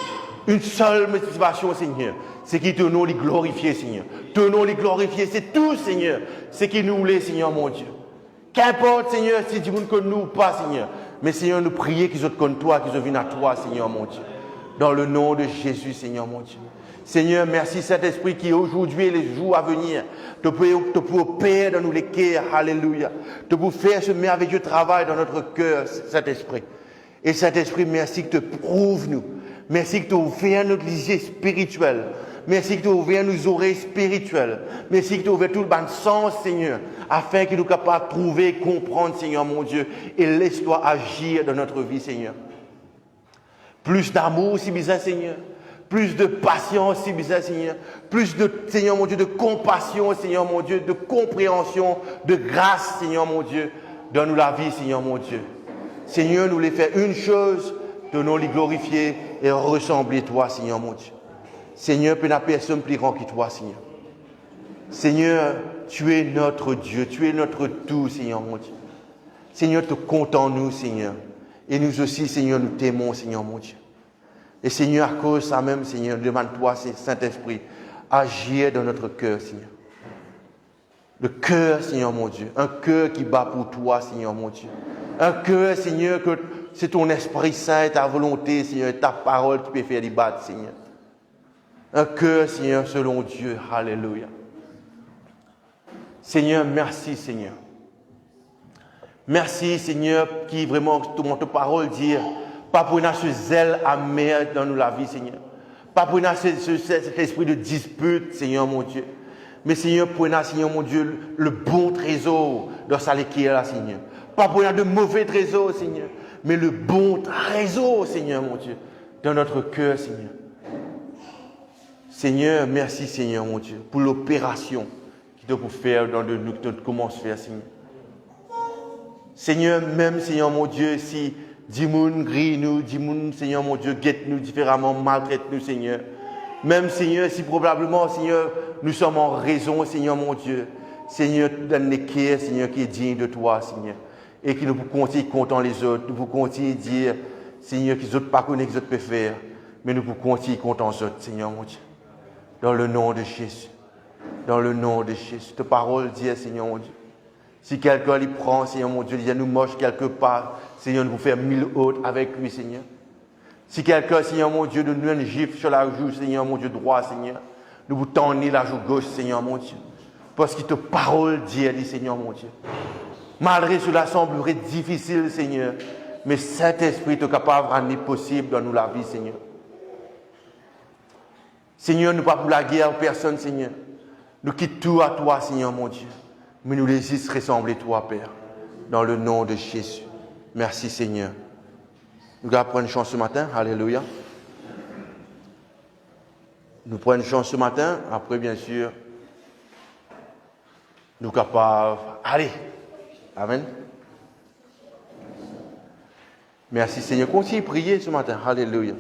Speaker 1: Une seule motivation, Seigneur, c'est que ton nom les glorifier, Seigneur. Ton nom les glorifier, c'est tout, Seigneur, c'est qui nous voulait, Seigneur, mon Dieu. Qu'importe, Seigneur, si tu ne connais nous ou pas, Seigneur. Mais, Seigneur, nous prions qu'ils soient comme toi, qu'ils viennent à toi, Seigneur, mon Dieu. Dans le nom de Jésus, Seigneur, mon Dieu. Seigneur, merci Saint-Esprit qui aujourd'hui et les jours à venir te pour opérer dans nous les cœurs, alléluia. Te pour faire ce merveilleux travail dans notre cœur, Saint-Esprit. Et Saint-Esprit, merci que tu prouves nous. Merci que tu ouvres notre lisier spirituel. Merci que tu ouvres nos oreilles spirituelles. Merci que tu ouvres tout le bon sens, Seigneur, afin que nous soyons capables de trouver, comprendre, Seigneur, mon Dieu, et laisse-toi agir dans notre vie, Seigneur. Plus d'amour, si bizarre, Seigneur. Plus de patience, si bizarre, Seigneur. Plus de, Seigneur, mon Dieu, de compassion, Seigneur, mon Dieu, de compréhension, de grâce, Seigneur, mon Dieu. Donne-nous la vie, Seigneur, mon Dieu. Seigneur, nous voulons faire une chose, de nous les glorifier et ressembler à toi, Seigneur, mon Dieu. Seigneur, peu n'a personne plus grand que toi, Seigneur. Seigneur, tu es notre Dieu, tu es notre tout, Seigneur, mon Dieu. Seigneur, te compte en nous, Seigneur. Et nous aussi, Seigneur, nous t'aimons, Seigneur, mon Dieu. Et Seigneur, à cause de ça même, Seigneur, demande-toi, Saint-Esprit, agir dans notre cœur, Seigneur. Le cœur, Seigneur, mon Dieu. Un cœur qui bat pour toi, Seigneur, mon Dieu. Un cœur, Seigneur, que c'est ton Esprit Saint, ta volonté, Seigneur, ta parole qui peut faire les battre, Seigneur. Un cœur, Seigneur, selon Dieu. Alléluia. Seigneur, merci, Seigneur. Merci, Seigneur, qui vraiment, ta parole dit, pas pour nous ce zèle amer dans nous la vie, Seigneur. Pas pour nous cet esprit de dispute, Seigneur, mon Dieu. Mais, Seigneur, pour nous, Seigneur, mon Dieu, le bon trésor dans sa qui est là, Seigneur. Pas pour nous de mauvais trésors, Seigneur. Mais le bon trésor, Seigneur, mon Dieu, dans notre cœur, Seigneur. Seigneur, merci, Seigneur, mon Dieu, pour l'opération qui doit vous faire dans nous, que tu commences à faire, Seigneur. Seigneur, même, Seigneur, mon Dieu, si 10 moun grille nous, 10 moun, Seigneur, mon Dieu, guette nous différemment, maltraite nous, Seigneur. Même, Seigneur, si probablement, Seigneur, nous sommes en raison, Seigneur, mon Dieu. Seigneur, donne les cœurs, Seigneur, qui est digne de toi, Seigneur. Et qui nous continue comptant les autres. Nous pouvons continuer de dire, Seigneur, qu'ils autres pas connaissent, qu'ils autres peuvent faire. Mais nous pouvons continuer comptant les autres, Seigneur, mon Dieu. Dans le nom de Jésus. Dans le nom de Jésus. Ta parole dit, Seigneur, mon Dieu. Si quelqu'un l'y prend, Seigneur, mon Dieu, il nous moche quelque part, Seigneur, nous vous faire 1000 autres avec lui, Seigneur. Si quelqu'un, Seigneur, mon Dieu, nous une gifle sur la joue, Seigneur, mon Dieu, droit, Seigneur, nous vous tendons la joue gauche, Seigneur, mon Dieu. Parce que ta parole dit, Seigneur, mon Dieu. Malgré cela semblerait difficile, Seigneur, mais Saint-Esprit est capable de rendre possible dans nous la vie, Seigneur. Seigneur, nous ne pas pour la guerre, personne, Seigneur. Nous quittons tout à toi, Seigneur, mon Dieu. Mais nous les juste ressembler à toi, Père. Dans le nom de Jésus. Merci, Seigneur. Nous allons prendre une chance ce matin. Alléluia. Nous prenons une chance ce matin. Après, bien sûr, nous sommes capables. Allez. Amen. Merci, Seigneur. Continuez à prier ce matin. Alléluia.